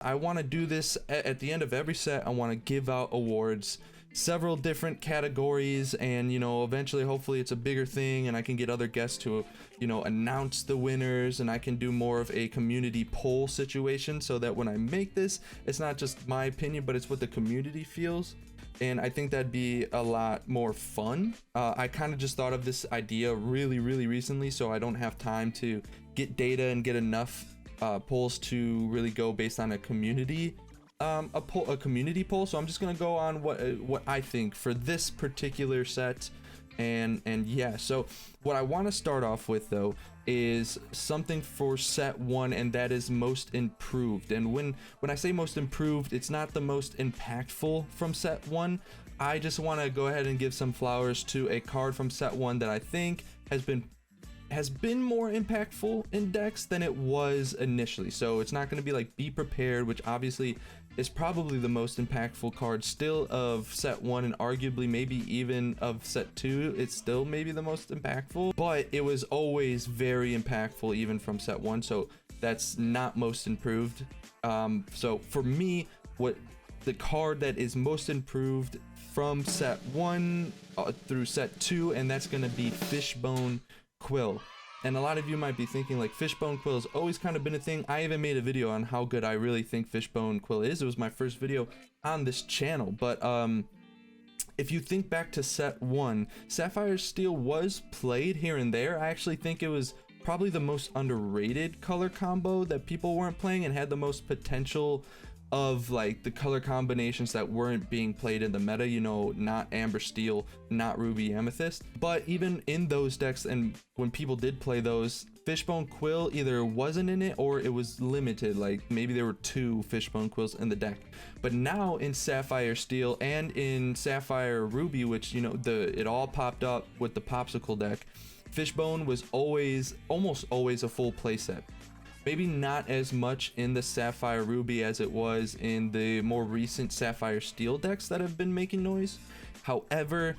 I want to do this at the end of every set. I want to give out awards, several different categories, and eventually hopefully it's a bigger thing and I can get other guests to announce the winners, and I can do more of a community poll situation so that when I make this, it's not just my opinion, but it's what the community feels. And I think that'd be a lot more fun. I kind of just thought of this idea really recently, so I don't have time to get data and get enough polls to really go based on a community community poll. So I'm just gonna go on what I think for this particular set. And yeah, so what I want to start off with though is something for set 1, and that is most improved. And when I say most improved, it's not the most impactful from set 1. I just want to go ahead and give some flowers to a card from set 1 that I think has been more impactful in decks than it was initially. So it's not going to be like Be Prepared, which obviously is probably the most impactful card still of set 1, and arguably maybe even of set 2 it's still maybe the most impactful, but it was always very impactful even from set 1, so that's not most improved. So for me, what the card that is most improved from set 1 through set 2, and that's going to be Fishbone Quill. And a lot of you might be thinking like Fishbone Quill has always kind of been a thing. I even made a video on how good I really think Fishbone Quill is. It was my first video on this channel. But if you think back to set 1, Sapphire Steel was played here and there. I actually think it was probably the most underrated color combo that people weren't playing and had the most potential of like the color combinations that weren't being played in the meta, not Amber Steel, not Ruby Amethyst. But even in those decks, and when people did play those, Fishbone Quill either wasn't in it or it was limited, like maybe there were 2 Fishbone Quills in the deck. But now in Sapphire Steel and in Sapphire Ruby, which it all popped up with the Popsicle deck, Fishbone was almost always a full playset. Maybe not as much in the Sapphire Ruby as it was in the more recent Sapphire Steel decks that have been making noise. However,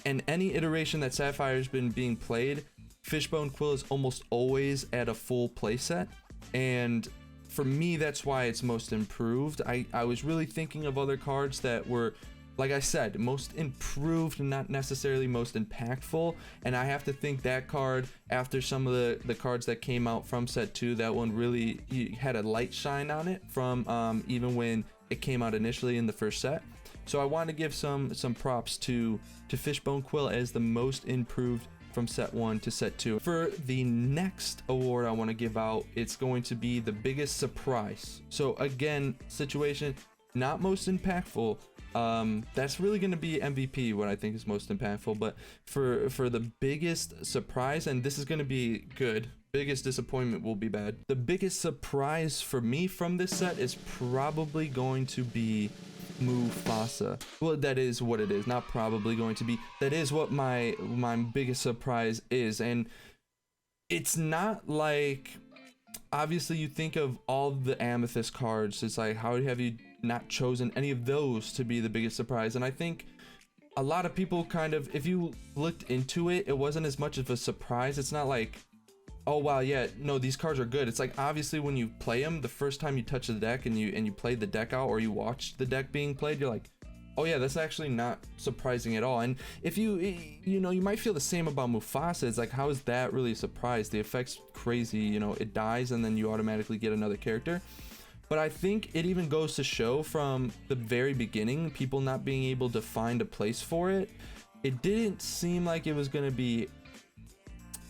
in any iteration that Sapphire's been being played, Fishbone Quill is almost always at a full playset. And for me, that's why it's most improved. I was really thinking of other cards that were, like I said, most improved, not necessarily most impactful. And I have to think that card, after some of the cards that came out from set 2, that one really had a light shine on it from even when it came out initially in the first set. So I want to give some props to Fishbone Quill as the most improved from set 1 to set 2. For the next award I want to give out, it's going to be the biggest surprise. So again, situation not most impactful. That's really going to be MVP, what I think is most impactful. But for the biggest surprise, and this is going to be good, biggest disappointment will be bad. The biggest surprise for me from this set is probably going to be Mufasa. Well, that is what it is, not probably going to be. That is what my biggest surprise is. And it's not like, obviously you think of all the Amethyst cards, it's like, how have you not chosen any of those to be the biggest surprise? And I think a lot of people kind of, if you looked into it, it wasn't as much of a surprise. It's not like, oh wow, yeah, no, these cards are good. It's like, obviously when you play them, the first time you touch the deck and you play the deck out, or you watch the deck being played, you're like, oh yeah, that's actually not surprising at all. And if you might feel the same about Mufasa. It's like, how is that really a surprise? The effect's crazy, it dies and then you automatically get another character. But I think it even goes to show from the very beginning, people not being able to find a place for it. It didn't seem like it was going to be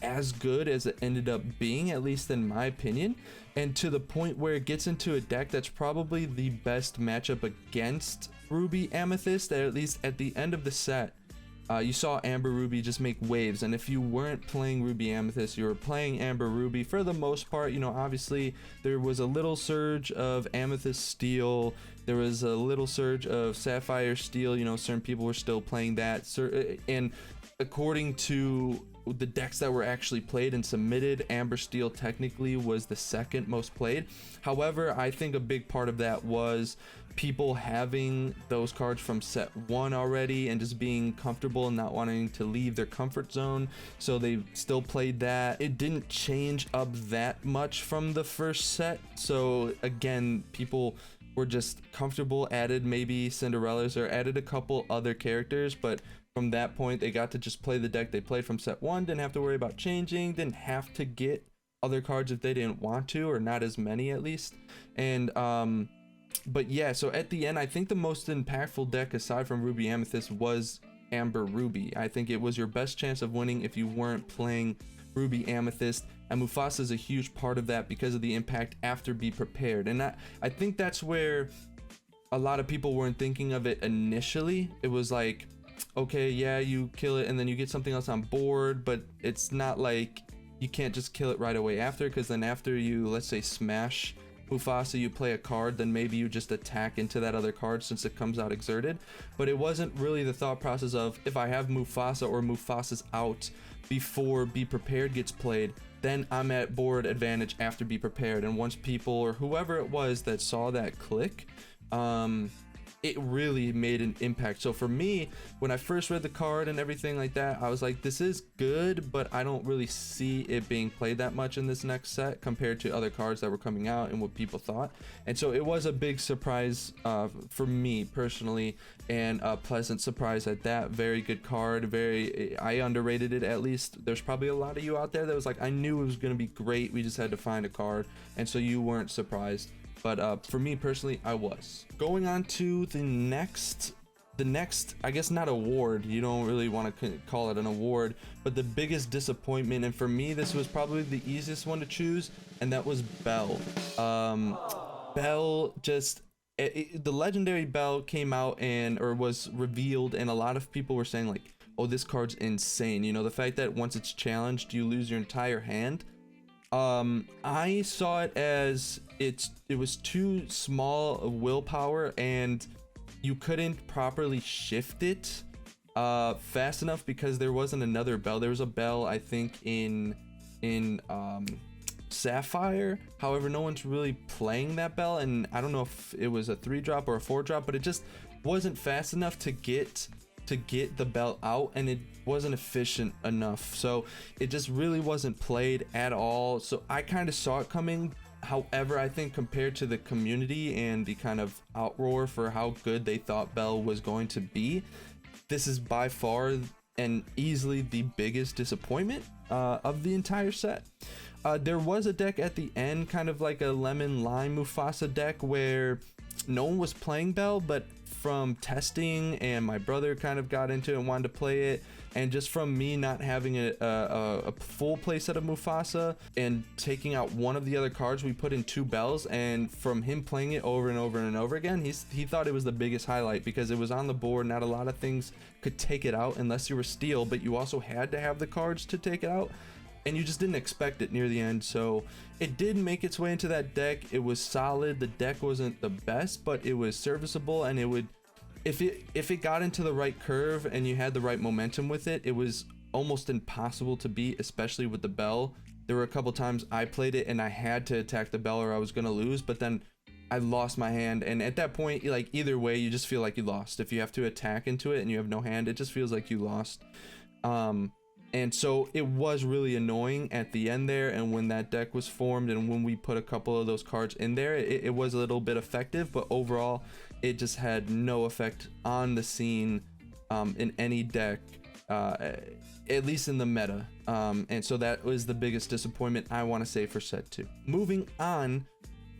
as good as it ended up being, at least in my opinion, and to the point where it gets into a deck that's probably the best matchup against Ruby Amethyst, at least at the end of the set. You saw Amber Ruby just make waves, and if you weren't playing Ruby Amethyst, you were playing Amber Ruby for the most part. Obviously there was a little surge of Amethyst Steel, there was a little surge of Sapphire Steel, certain people were still playing that, and according to the decks that were actually played and submitted, Amber Steel technically was the second most played. However, I think a big part of that was people having those cards from set 1 already and just being comfortable and not wanting to leave their comfort zone, so they still played that. It didn't change up that much from the first set, so again, people were just comfortable, added maybe Cinderellas or added a couple other characters, but from that point they got to just play the deck they played from set 1, didn't have to worry about changing, didn't have to get other cards if they didn't want to, or not as many at least. And but yeah, so at the end I think the most impactful deck aside from Ruby Amethyst was Amber Ruby. I think it was your best chance of winning if you weren't playing Ruby Amethyst, and Mufasa is a huge part of that because of the impact after Be Prepared. And I think that's where a lot of people weren't thinking of it initially. It was like, okay, yeah, you kill it and then you get something else on board, but it's not like you can't just kill it right away after, because then after you, let's say, smash Mufasa, you play a card, then maybe you just attack into that other card since it comes out exerted. But it wasn't really the thought process of, if I have Mufasa or Mufasa's out before Be Prepared gets played, then I'm at board advantage after Be Prepared. And once people, or whoever it was that saw that click, it really made an impact. So for me, when I first read the card and everything like that, I was like, this is good, but I don't really see it being played that much in this next set compared to other cards that were coming out and what people thought. And so it was a big surprise for me personally, and a pleasant surprise at that. Very good card. I underrated it, at least. There's probably a lot of you out there that was like, I knew it was going to be great, we just had to find a card, and so you weren't surprised. But for me personally, I was. Going on to the next, I guess not award, you don't really want to call it an award, but the biggest disappointment, and for me this was probably the easiest one to choose, and that was Belle. Belle just, the legendary Belle came out or was revealed, and a lot of people were saying like, oh, this card's insane. You know, the fact that once it's challenged, you lose your entire hand. I saw it as it was too small a willpower, and you couldn't properly shift it fast enough because there wasn't another Belle. There was a Belle, I think, in Sapphire. However, no one's really playing that Belle, and I don't know if it was a 3-drop or a 4-drop, but it just wasn't fast enough to get the Belle out, and it wasn't efficient enough, so it just really wasn't played at all. So I kind of saw it coming. However, I think compared to the community and the kind of outroar for how good they thought Belle was going to be, this is by far and easily the biggest disappointment of the entire set. There was a deck at the end, kind of like a lemon lime Mufasa deck, where no one was playing Belle, but from testing, and my brother kind of got into it and wanted to play it, and just from me not having a full play set of Mufasa and taking out one of the other cards, we put in 2 Belles, and from him playing it over and over and over again, he thought it was the biggest highlight because it was on the board. Not a lot of things could take it out unless you were steel, but you also had to have the cards to take it out, and you just didn't expect it near the end. So it did make its way into that deck. It was solid. The deck wasn't the best, but it was serviceable, and it would, if it got into the right curve and you had the right momentum with it, it was almost impossible to beat, especially with the Belle. There were a couple times I played it and I had to attack the Belle or I was gonna lose, but then I lost my hand, and at that point, like, either way, you just feel like you lost. If you have to attack into it and you have no hand, it just feels like you lost. And so it was really annoying at the end there, and when that deck was formed and when we put a couple of those cards in there, it was a little bit effective, but overall it just had no effect on the scene in any deck, at least in the meta. And so that was the biggest disappointment, I want to say, for set 2. Moving on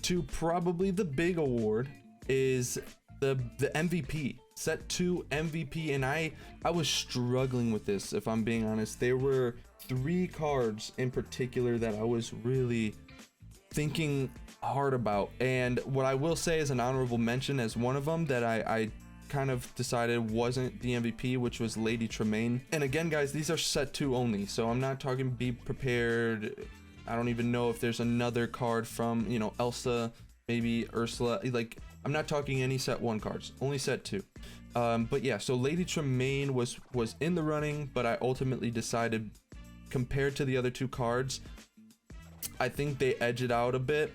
to probably the big award is the MVP. Set 2 MVP, and I was struggling with this, if I'm being honest. There were 3 cards in particular that I was really thinking hard about, and what I will say is an honorable mention as one of them that I kind of decided wasn't the MVP, which was Lady Tremaine. And again, guys, these are set 2 only, so I'm not talking Be Prepared. I don't even know if there's another card from, you know, Elsa, maybe Ursula. Like, I'm not talking any set 1 cards, only set 2. But yeah, so Lady Tremaine was in the running, but I ultimately decided, compared to the other 2 cards, I think they edge it out a bit,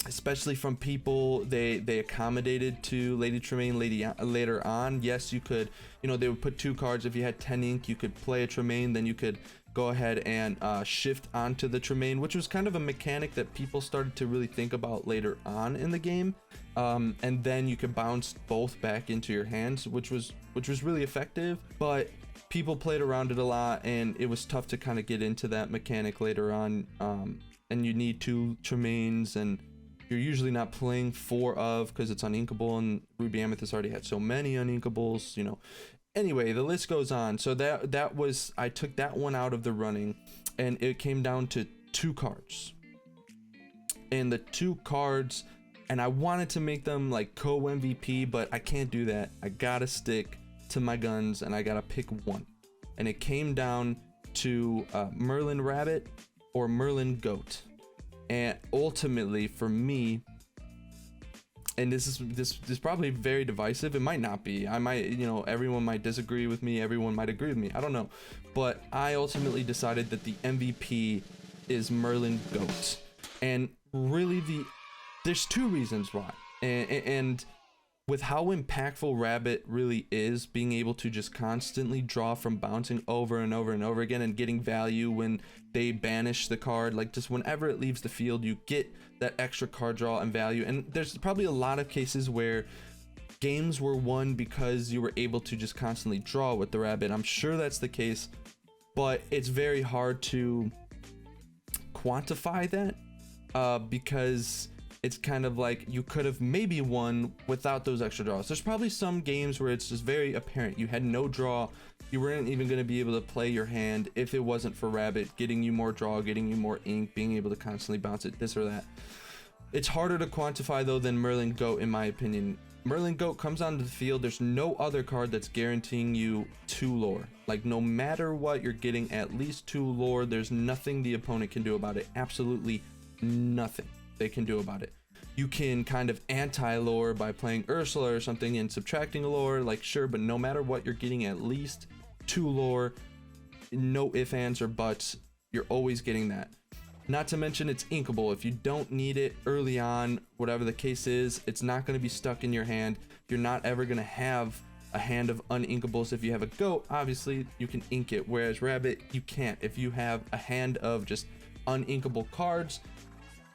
especially from people. They accommodated to Lady Tremaine later on. Yes, you could, you know, they would put 2 cards. If you had 10 ink, you could play a Tremaine, then you could go ahead and shift onto the Tremaine, which was kind of a mechanic that people started to really think about later on in the game. and then you could bounce both back into your hands, which was really effective. But people played around it a lot, and it was tough to kind of get into that mechanic later on. And you need 2 Tremaines, and you're usually not playing 4 of, because it's uninkable, and Ruby Amethyst already had so many uninkables, you know. Anyway, the list goes on. So that was, I took that one out of the running, and it came down to 2 cards. And the 2 cards, and I wanted to make them like co-MVP, but I can't do that. I gotta stick to my guns, and I gotta pick one. And it came down to Merlin Rabbit or Merlin Goat. And ultimately for me, and this is probably very divisive, it might not be, I might, you know, everyone might disagree with me, everyone might agree with me, I don't know, but I ultimately decided that the MVP is Merlin Goat. And really there's 2 reasons why, and with how impactful Rabbit really is, being able to just constantly draw from bouncing over and over and over again, and getting value when they banish the card, like just whenever it leaves the field, you get that extra card draw and value. And there's probably a lot of cases where games were won because you were able to just constantly draw with the Rabbit. I'm sure that's the case, but it's very hard to quantify that, because it's kind of like you could have maybe won without those extra draws. There's probably some games where it's just very apparent you had no draw, you weren't even going to be able to play your hand if it wasn't for Rabbit getting you more draw, getting you more ink, being able to constantly bounce it, this or that. It's harder to quantify though than Merlin Goat, in my opinion. Merlin Goat comes onto the field, there's no other card that's guaranteeing you 2 lore. Like, no matter what, you're getting at least 2 lore. There's nothing the opponent can do about it. Absolutely nothing they can do about it. You can kind of anti-lore by playing Ursula or something and subtracting a lore, like, sure, but no matter what, you're getting at least 2 lore. No ifs, ands, or buts. You're always getting that. Not to mention it's inkable. If you don't need it early on, whatever the case is, it's not going to be stuck in your hand. You're not ever going to have a hand of uninkables. If you have a Goat, obviously you can ink it, whereas Rabbit, you can't. If you have a hand of just uninkable cards,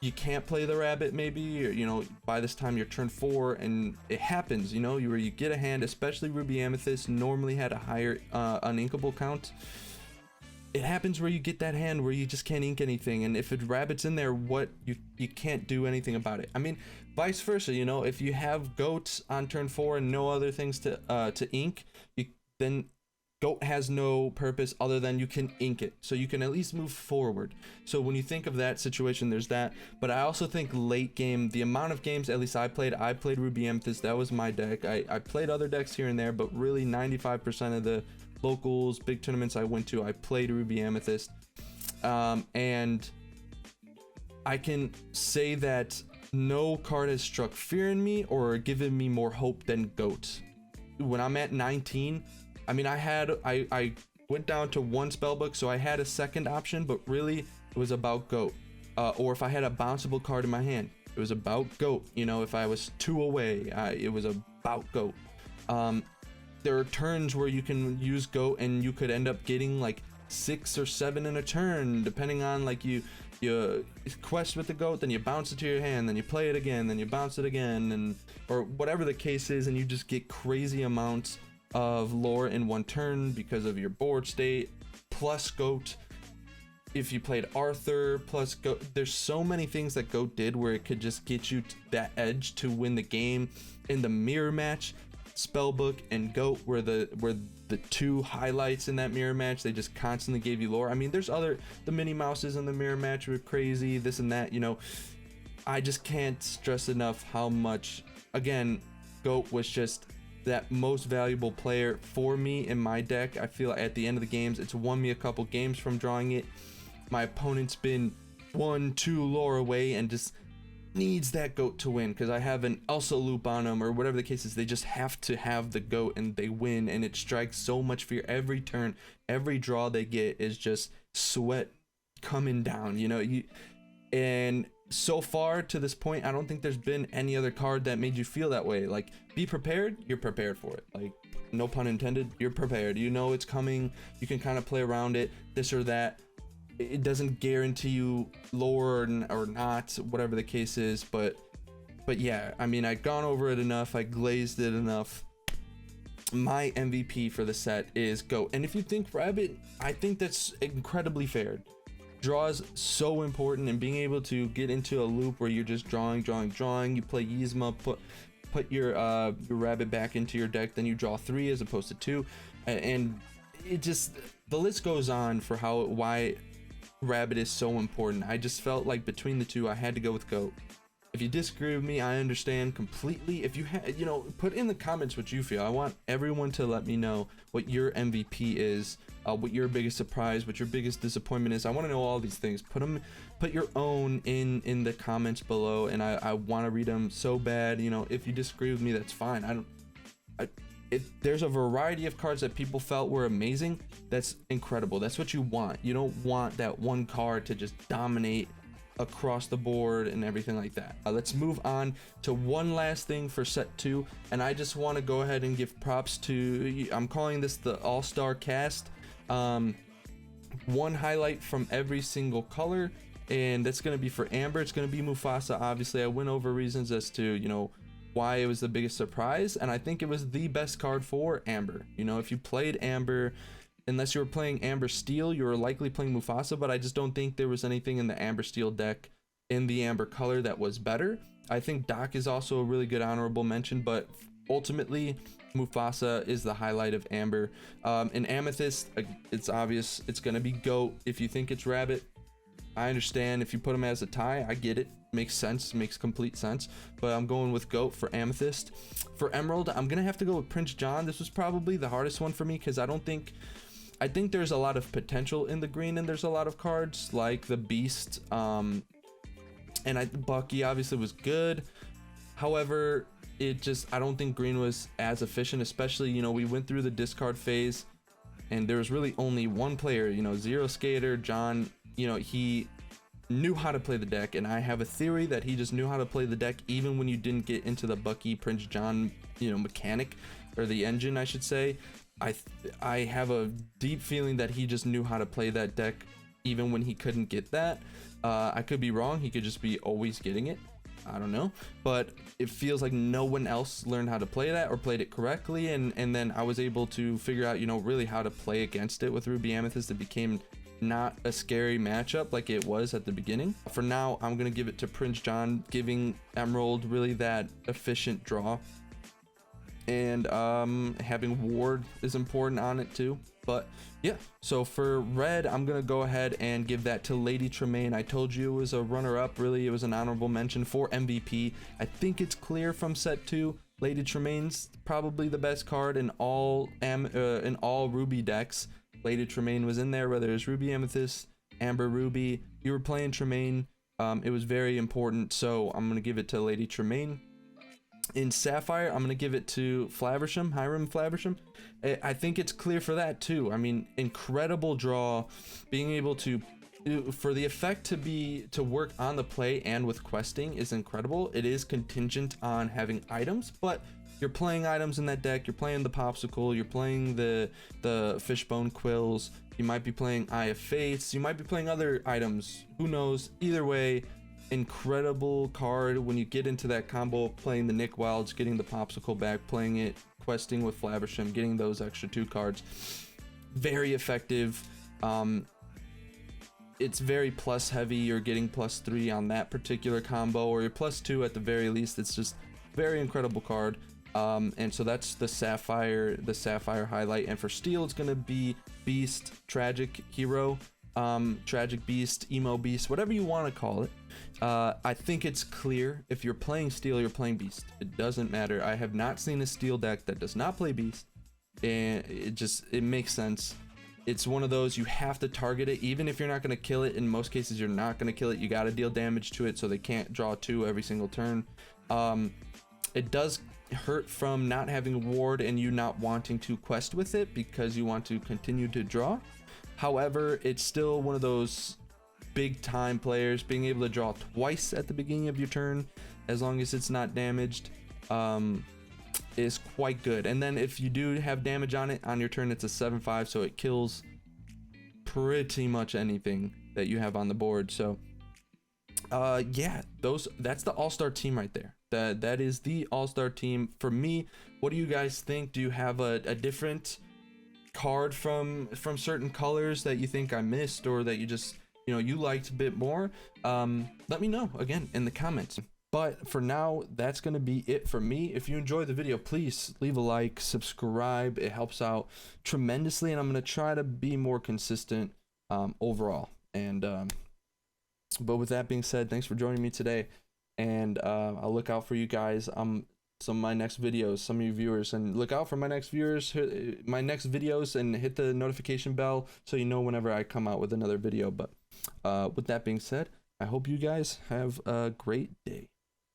you can't play the Rabbit, maybe, or, you know, by this time you're turn 4, and it happens, you know, you get a hand, especially Ruby Amethyst normally had a higher uninkable count. It happens where you get that hand where you just can't ink anything, and if a Rabbit's in there, what you can't do anything about it. I mean, vice versa, you know, if you have Goats on turn 4 and no other things to ink, then Goat has no purpose other than you can ink it, so you can at least move forward. So when you think of that situation, there's that. But I also think late game, the amount of games, at least I played Ruby Amethyst, that was my deck. I played other decks here and there, but really 95% of the locals, big tournaments I went to, I played Ruby Amethyst. And I can say that no card has struck fear in me or given me more hope than Goat. When I'm at 19, I mean, I went down to 1 spellbook, so I had a second option, but really it was about Goat. Or if I had a bounceable card in my hand, it was about Goat. You know, if I was 2 away, it was about Goat. There are turns where you can use Goat and you could end up getting like 6 or 7 in a turn, depending on, like, you quest with the Goat, then you bounce it to your hand, then you play it again, then you bounce it again, and or whatever the case is, and you just get crazy amounts of lore in 1 turn because of your board state, plus Goat. If you played Arthur plus Goat, there's so many things that Goat did where it could just get you that edge to win the game. In the mirror match, Spellbook and Goat were the 2 highlights in that mirror match. They just constantly gave you lore. I mean, there's the Minnie Mouses in the mirror match were crazy, this and that, you know. I just can't stress enough how much, again, Goat was just that most valuable player for me in my deck. I feel at the end of the games, it's won me a couple games from drawing it. My opponent's been 1-2 lore away and just needs that Goat to win, because I have an Elsa loop on them or whatever the case is. They just have to have the Goat and they win, and it strikes so much fear every turn. Every draw they get is just sweat coming down, you know. And so far to this point, I don't think there's been any other card that made you feel that way. Like, be prepared, you're prepared for it. Like, no pun intended, you're prepared. You know it's coming, you can kind of play around it, this or that. It doesn't guarantee you lore or not, whatever the case is, but But yeah, I mean, I'd gone over it enough, I glazed it enough. My MVP for the set is Goat. And if you think Rabbit, I think that's incredibly fair. Draws so important, and being able to get into a loop where you're just drawing, you play Yzma, put your Rabbit back into your deck, then you draw 3 as opposed to 2, and it just, the list goes on for why Rabbit is so important. I just felt like between the two I had to go with Goat. If you disagree with me, I understand completely. If you put in the comments what you feel. I want everyone to let me know what your MVP is, what your biggest surprise, what your biggest disappointment is. I want to know all these things. Put your own in the comments below, and I want to read them so bad. If you disagree with me, that's fine. If there's a variety of cards that people felt were amazing, that's incredible. That's what you want. You don't want that one card to just dominate across the board and everything like that. Let's move on to one last thing for set 2, and I just want to go ahead and give props to, I'm calling this the all-star cast. One highlight from every single color, and that's going to be for Amber. It's going to be Mufasa. Obviously, I went over reasons as to why it was the biggest surprise, and I think it was the best card for Amber. If you played Amber, unless you were playing Amber Steel, you were likely playing Mufasa, but I just don't think there was anything in the Amber Steel deck in the Amber color that was better. I think Doc is also a really good honorable mention, but ultimately Mufasa is the highlight of Amber. In Amethyst, it's obvious it's going to be Goat. If you think it's Rabbit, I understand. If you put them as a tie, I get it. Makes sense, makes complete sense, but I'm going with Goat for Amethyst. For Emerald, I'm gonna have to go with Prince John. This was probably the hardest one for me because I think there's a lot of potential in the green, and there's a lot of cards like the Beast, and Bucky obviously was good. However, I don't think green was as efficient, especially, we went through the discard phase and there was really only one player, Zero Skater, John, he knew how to play the deck, and I have a theory that he just knew how to play the deck even when you didn't get into the Bucky Prince John, mechanic, or the engine, I should say. I have a deep feeling that he just knew how to play that deck even when he couldn't get that. I could be wrong. He could just be always getting it. I don't know, but it feels like no one else learned how to play that or played it correctly, and then I was able to figure out really how to play against it with Ruby Amethyst. It became not a scary matchup like it was at the beginning. For now, I'm gonna give it to Prince John, giving Emerald really that efficient draw, and having Ward is important on it too. But yeah, so for red, I'm gonna go ahead and give that to Lady Tremaine. I told you it was a runner-up. Really, it was an honorable mention for MVP. I think it's clear from set 2, Lady Tremaine's probably the best card in all Ruby decks. Lady Tremaine was in there, whether it's Ruby Amethyst, Amber Ruby, you were playing Tremaine. It was very important, so I'm gonna give it to Lady Tremaine. In Sapphire, I'm gonna give it to Flaversham, Hiram Flaversham. I think it's clear for that too. I mean, incredible draw, being able to, for the effect to work on the play and with questing is incredible. It is contingent on having items, but you're playing items in that deck. You're playing the Popsicle, you're playing the Fishbone Quills, you might be playing Eye of Fates, you might be playing other items, who knows. Either way, incredible card when you get into that combo, playing the Nick Wilds, getting the Popsicle back, playing it, questing with Flaversham, getting those extra 2 cards. Very effective. It's very plus heavy. You're getting +3 on that particular combo, or you're +2 at the very least. It's just very incredible card. And so that's the Sapphire highlight. And for Steel, it's gonna be Beast, Tragic Hero, Tragic Beast, Emo Beast, whatever you want to call it. I think it's clear, if you're playing Steel, you're playing Beast. It doesn't matter. I have not seen a Steel deck that does not play Beast, and it makes sense. It's one of those, you have to target it, even if you're not going to kill it. In most cases, you're not going to kill it. You got to deal damage to it so they can't draw 2 every single turn. It does hurt from not having Ward and you not wanting to quest with it because you want to continue to draw. However, it's still one of those big time players. Being able to draw twice at the beginning of your turn, as long as it's not damaged, is quite good. And then if you do have damage on it on your turn, it's a 7/5, so it kills pretty much anything that you have on the board. So yeah, that's the all-star team right there. That is the all-star team for me. What do you guys think? Do you have a different card from certain colors that you think I missed, or that you just, you know, you liked a bit more? Let me know again in the comments. But for now, that's going to be it for me. If you enjoyed the video, please leave a like, subscribe. It helps out tremendously, and I'm going to try to be more consistent overall. And but with that being said, thanks for joining me today, and I'll look out for you guys. Some of my next videos, some of you viewers, and look out for my next videos, and hit the notification bell so you know whenever I come out with another video. But with that being said, I hope you guys have a great day.